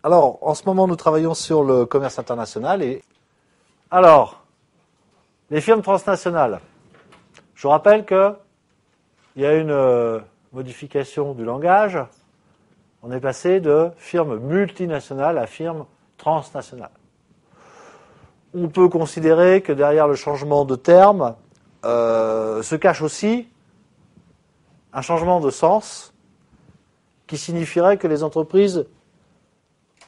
Alors, en ce moment, nous travaillons sur le commerce international. Alors, les firmes transnationales. Je vous rappelle qu'il y a une modification du langage. On est passé de firmes multinationales à firmes transnationales. On peut considérer que derrière le changement de terme se cache aussi un changement de sens qui signifierait que les entreprises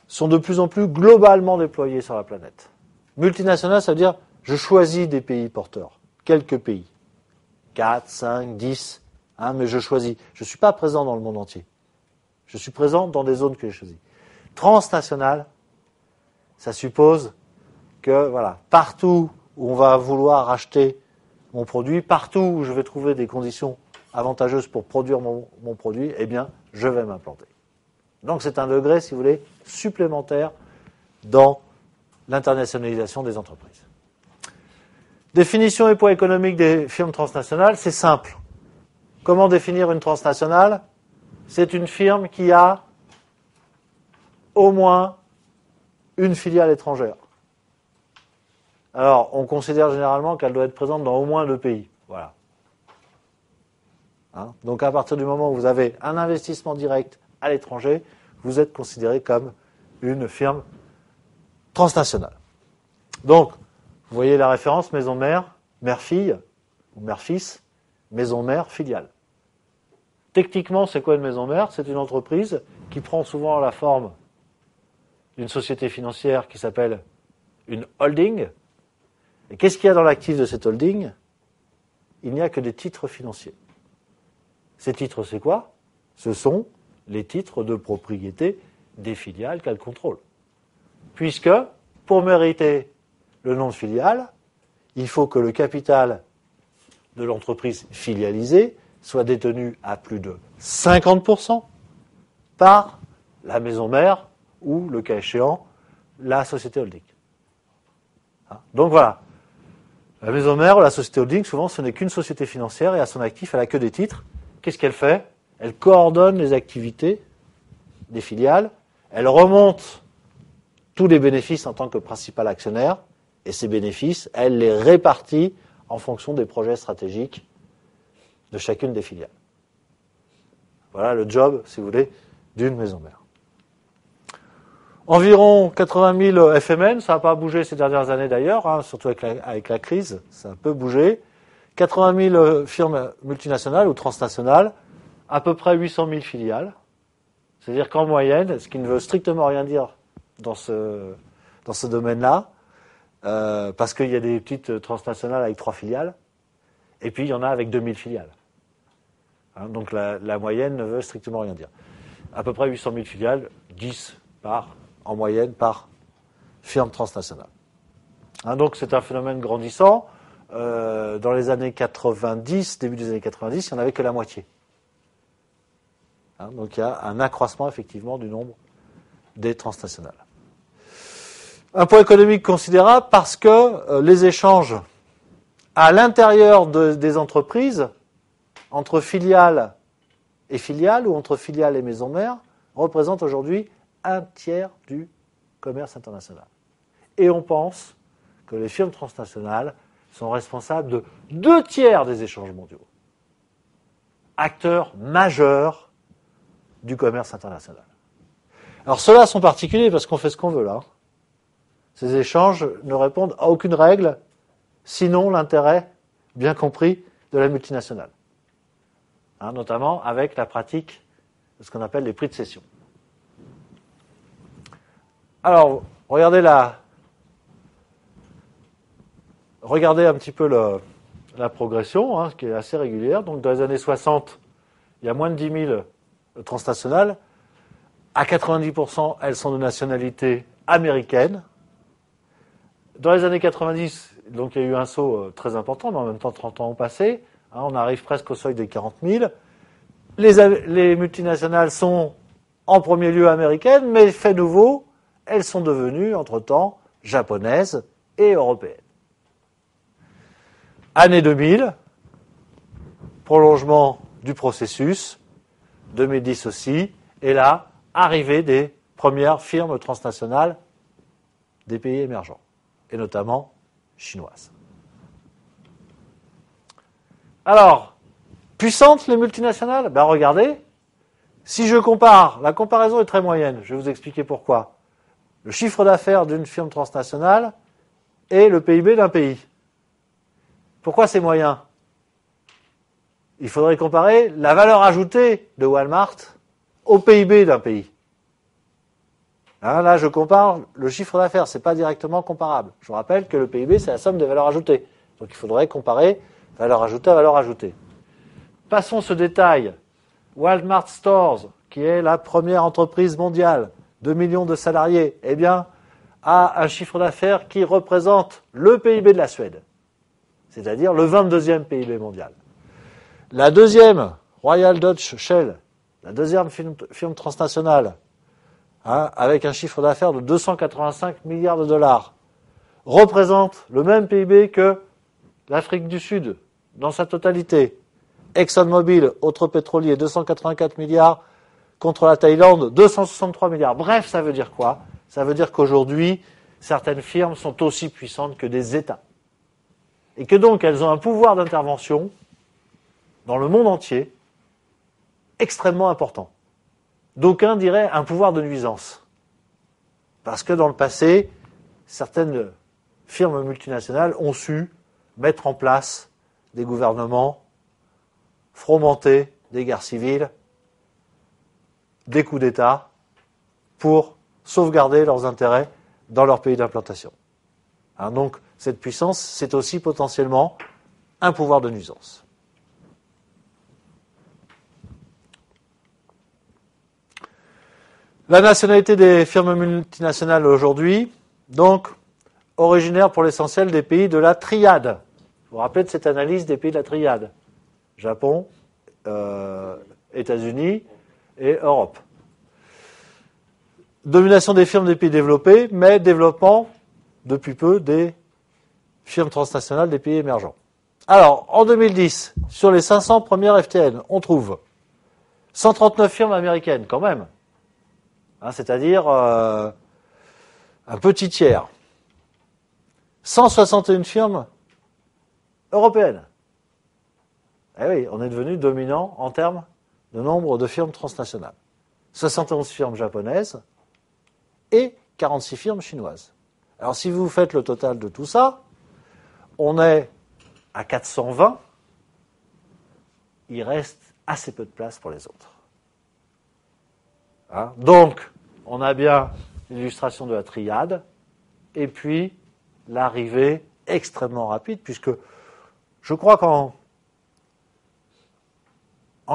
sont de plus en plus globalement déployées sur la planète. Multinationales, ça veut dire je choisis des pays porteurs, quelques pays, 4, 5, 10, mais je choisis. Je ne suis pas présent dans le monde entier. Je suis présent dans des zones que j'ai choisies. Transnationales, ça suppose que voilà, partout où on va vouloir acheter mon produit, partout où je vais trouver des conditions avantageuses pour produire mon produit, eh bien, je vais m'implanter. Donc c'est un degré, si vous voulez, supplémentaire dans l'internationalisation des entreprises. Définition et poids économique des firmes transnationales, c'est simple. Comment définir une transnationale ? C'est une firme qui a au moins une filiale étrangère. Alors, on considère généralement qu'elle doit être présente dans au moins 2 pays. Voilà. Donc, à partir du moment où vous avez un investissement direct à l'étranger, vous êtes considéré comme une firme transnationale. Donc, vous voyez la référence maison-mère, mère-fille, ou mère-fils, maison-mère, filiale. Techniquement, c'est quoi une maison-mère ? C'est une entreprise qui prend souvent la forme d'une société financière qui s'appelle une holding. Et qu'est-ce qu'il y a dans l'actif de cette holding ? Il n'y a que des titres financiers. Ces titres, c'est quoi ? Ce sont les titres de propriété des filiales qu'elle contrôle. Puisque, pour mériter le nom de filiale, il faut que le capital de l'entreprise filialisée soit détenu à plus de 50% par la maison mère ou, le cas échéant, la société holding. Donc voilà. La maison mère ou la société holding, souvent, ce n'est qu'une société financière et à son actif, elle n'a que des titres. Qu'est-ce qu'elle fait ? Elle coordonne les activités des filiales, elle remonte tous les bénéfices en tant que principal actionnaire, et ces bénéfices, elle les répartit en fonction des projets stratégiques de chacune des filiales. Voilà le job, si vous voulez, d'une maison mère. Environ 80 000 FMN, ça n'a pas bougé ces dernières années d'ailleurs, surtout avec la crise, ça a un peu bougé. 80 000 firmes multinationales ou transnationales, à peu près 800 000 filiales. C'est-à-dire qu'en moyenne, ce qui ne veut strictement rien dire dans ce domaine-là, parce qu'il y a des petites transnationales avec 3 filiales, et puis il y en a avec 2000 filiales. Donc la moyenne ne veut strictement rien dire. À peu près 800 000 filiales, 10 en moyenne par firme transnationale. Donc c'est un phénomène grandissant. Dans les années 90, début des années 90, il n'y en avait que la moitié. Donc il y a un accroissement effectivement du nombre des transnationales. Un poids économique considérable parce que les échanges à l'intérieur des entreprises, entre filiales et filiales ou entre filiales et maisons mères, représentent aujourd'hui 1/3 du commerce international. Et on pense que les firmes transnationales sont responsables de 2/3 des échanges mondiaux. Acteurs majeurs du commerce international. Alors ceux-là sont particuliers parce qu'on fait ce qu'on veut là. Ces échanges ne répondent à aucune règle, sinon l'intérêt, bien compris, de la multinationale. Notamment avec la pratique de ce qu'on appelle les prix de cession. Alors, regardez un petit peu la progression, qui est assez régulière. Donc dans les années 60, il y a moins de 10 000 transnationales. À 90%, elles sont de nationalité américaine. Dans les années 90, donc il y a eu un saut très important, mais en même temps 30 ans ont passé. On arrive presque au seuil des 40 000. Les multinationales sont en premier lieu américaines, mais fait nouveau, elles sont devenues entre-temps japonaises et européennes. Année 2000, prolongement du processus, 2010 aussi, et là, arrivée des premières firmes transnationales des pays émergents, et notamment chinoises. Alors, puissantes les multinationales? Ben regardez, si je compare, la comparaison est très moyenne, je vais vous expliquer pourquoi. Le chiffre d'affaires d'une firme transnationale et le PIB d'un pays. Pourquoi c'est moyen? Il faudrait comparer la valeur ajoutée de Walmart au PIB d'un pays. Hein, là, je compare le chiffre d'affaires, c'est pas directement comparable. Je vous rappelle que le PIB, c'est la somme des valeurs ajoutées. Donc il faudrait comparer valeur ajoutée à valeur ajoutée. Passons ce détail. Walmart Stores, qui est la première entreprise mondiale, 2 millions de salariés, eh bien, a un chiffre d'affaires qui représente le PIB de la Suède, c'est-à-dire le 22e PIB mondial. La deuxième, Royal Dutch Shell, la deuxième firme transnationale, avec un chiffre d'affaires de 285 milliards de dollars, représente le même PIB que l'Afrique du Sud dans sa totalité. ExxonMobil, autre pétrolier, 284 milliards, contre la Thaïlande, 263 milliards. Bref, ça veut dire quoi? Ça veut dire qu'aujourd'hui, certaines firmes sont aussi puissantes que des États. Et que donc, elles ont un pouvoir d'intervention dans le monde entier extrêmement important. D'aucuns diraient un pouvoir de nuisance. Parce que dans le passé, certaines firmes multinationales ont su mettre en place des gouvernements, fomenter des guerres civiles, des coups d'État, pour sauvegarder leurs intérêts dans leur pays d'implantation. Donc, cette puissance, c'est aussi potentiellement un pouvoir de nuisance. La nationalité des firmes multinationales aujourd'hui, donc, originaire pour l'essentiel des pays de la triade. Vous vous rappelez de cette analyse des pays de la triade? Japon, États-Unis et Europe. Domination des firmes des pays développés, mais développement, depuis peu, des firmes transnationales des pays émergents. Alors, en 2010, sur les 500 premières FTN, on trouve 139 firmes américaines, quand même. C'est-à-dire un petit tiers. 161 firmes européennes. Eh oui, on est devenu dominant en termes de nombre de firmes transnationales. 71 firmes japonaises et 46 firmes chinoises. Alors si vous faites le total de tout ça, on est à 420. Il reste assez peu de place pour les autres. Donc, on a bien l'illustration de la triade, et puis l'arrivée extrêmement rapide, puisque je crois qu'en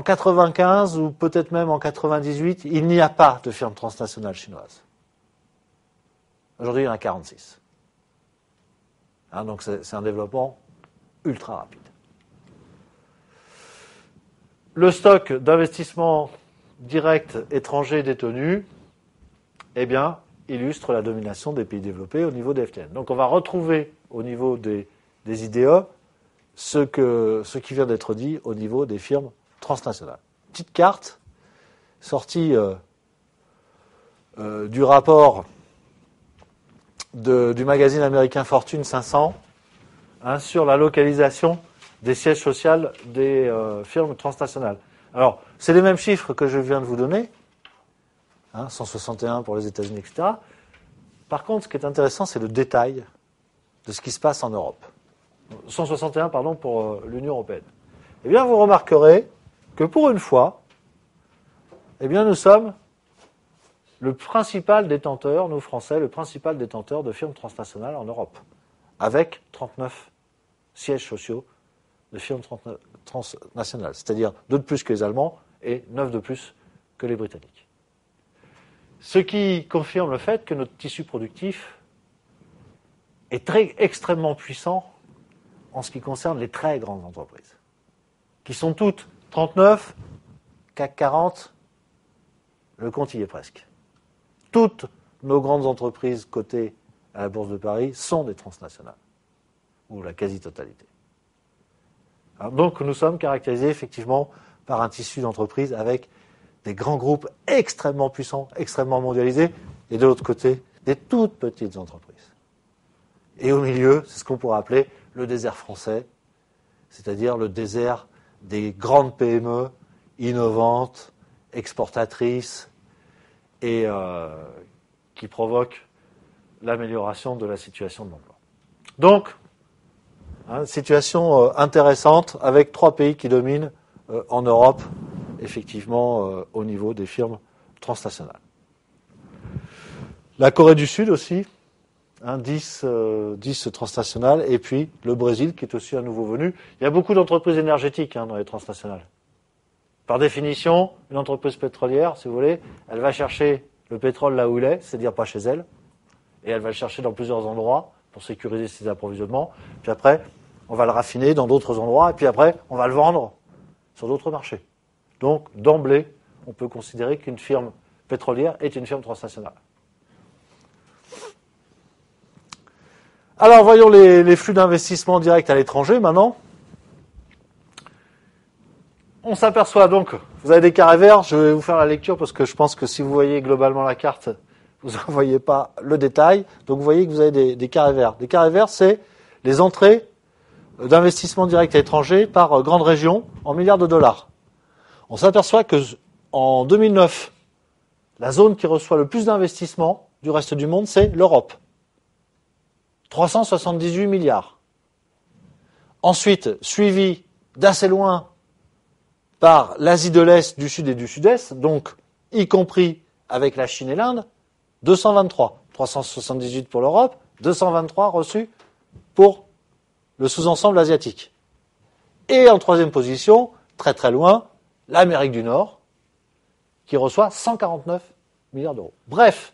95 ou peut-être même en 98, il n'y a pas de firme transnationale chinoise. Aujourd'hui, il y en a 46. Donc c'est un développement ultra rapide. Le stock d'investissement direct étranger détenu, eh bien, illustre la domination des pays développés au niveau des FTN. Donc on va retrouver au niveau des IDE ce qui vient d'être dit au niveau des firmes transnationales. Petite carte sortie du rapport du magazine américain Fortune 500 sur la localisation des sièges sociaux des firmes transnationales. Alors, c'est les mêmes chiffres que je viens de vous donner, 161 pour les États-Unis, etc. Par contre, ce qui est intéressant, c'est le détail de ce qui se passe en Europe. 161, pardon, pour l'Union européenne. Eh bien, vous remarquerez que pour une fois, eh bien, nous sommes le principal détenteur, nous Français, le principal détenteur de firmes transnationales en Europe, avec 39 sièges sociaux de firmes transnationales, c'est-à-dire 2 de plus que les Allemands et 9 de plus que les Britanniques. Ce qui confirme le fait que notre tissu productif est extrêmement puissant en ce qui concerne les très grandes entreprises, qui sont toutes 39, CAC 40, le compte y est presque. Toutes nos grandes entreprises cotées à la Bourse de Paris sont des transnationales, ou la quasi-totalité. Donc nous sommes caractérisés effectivement par un tissu d'entreprise avec des grands groupes extrêmement puissants, extrêmement mondialisés, et de l'autre côté, des toutes petites entreprises. Et au milieu, c'est ce qu'on pourrait appeler le désert français, c'est-à-dire le désert des grandes PME innovantes, exportatrices, et qui provoquent l'amélioration de la situation de l'emploi. Donc, situation intéressante avec 3 pays qui dominent en Europe, effectivement, au niveau des firmes transnationales. La Corée du Sud aussi, 10 transnationales, et puis le Brésil qui est aussi un nouveau venu. Il y a beaucoup d'entreprises énergétiques dans les transnationales. Par définition, une entreprise pétrolière, si vous voulez, elle va chercher le pétrole là où il est, c'est-à-dire pas chez elle, et elle va le chercher dans plusieurs endroits pour sécuriser ses approvisionnements. Puis après, on va le raffiner dans d'autres endroits, et puis après, on va le vendre sur d'autres marchés. Donc, d'emblée, on peut considérer qu'une firme pétrolière est une firme transnationale. Alors, voyons les flux d'investissement direct à l'étranger maintenant. On s'aperçoit donc, vous avez des carrés verts, je vais vous faire la lecture parce que je pense que si vous voyez globalement la carte, vous ne voyez pas le détail. Donc vous voyez que vous avez des carrés verts. Des carrés verts, c'est les entrées d'investissement direct à l'étranger par grande région en milliards de dollars. On s'aperçoit que en 2009, la zone qui reçoit le plus d'investissements du reste du monde, c'est l'Europe. 378 milliards. Ensuite, suivi d'assez loin par l'Asie de l'Est, du Sud et du Sud-Est, donc y compris avec la Chine et l'Inde, 223. 378 pour l'Europe, 223 reçus pour le sous-ensemble asiatique. Et en troisième position, très très loin, l'Amérique du Nord, qui reçoit 149 milliards d'euros. Bref,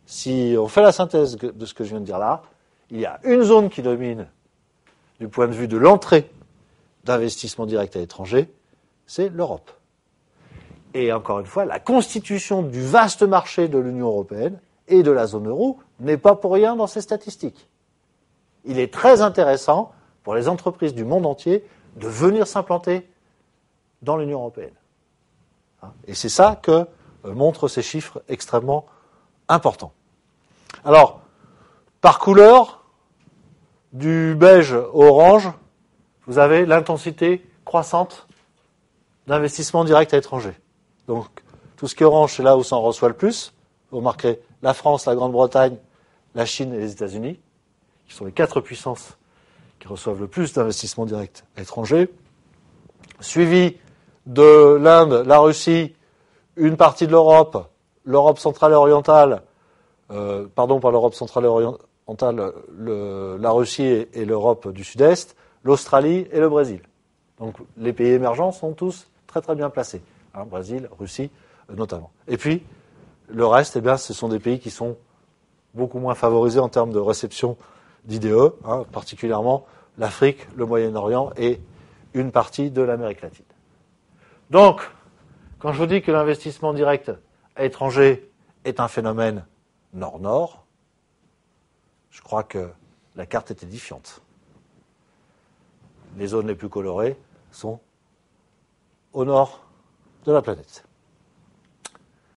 si on fait la synthèse de ce que je viens de dire là, il y a une zone qui domine du point de vue de l'entrée d'investissement direct à l'étranger, c'est l'Europe. Et encore une fois, la constitution du vaste marché de l'Union européenne et de la zone euro n'est pas pour rien dans ces statistiques. Il est très intéressant pour les entreprises du monde entier de venir s'implanter dans l'Union européenne. Et c'est ça que montrent ces chiffres extrêmement importants. Alors, par couleur, du beige au orange, vous avez l'intensité croissante d'investissement direct à l'étranger. Donc, tout ce qui est orange, c'est là où ça en reçoit le plus. Vous remarquerez la France, la Grande-Bretagne, la Chine et les États-Unis, qui sont les 4 puissances qui reçoivent le plus d'investissements directs à l'étranger. Suivi de l'Inde, la Russie, une partie de l'Europe, l'Europe centrale et orientale, pas l'Europe centrale et orientale, la Russie et l'Europe du Sud-Est, l'Australie et le Brésil. Donc les pays émergents sont tous très très bien placés. Brésil, Russie notamment. Et puis, le reste, ce sont des pays qui sont beaucoup moins favorisés en termes de réception d'IDE, particulièrement l'Afrique, le Moyen-Orient et une partie de l'Amérique latine. Donc, quand je vous dis que l'investissement direct à l'étranger est un phénomène nord-nord, je crois que la carte est édifiante. Les zones les plus colorées sont au nord de la planète.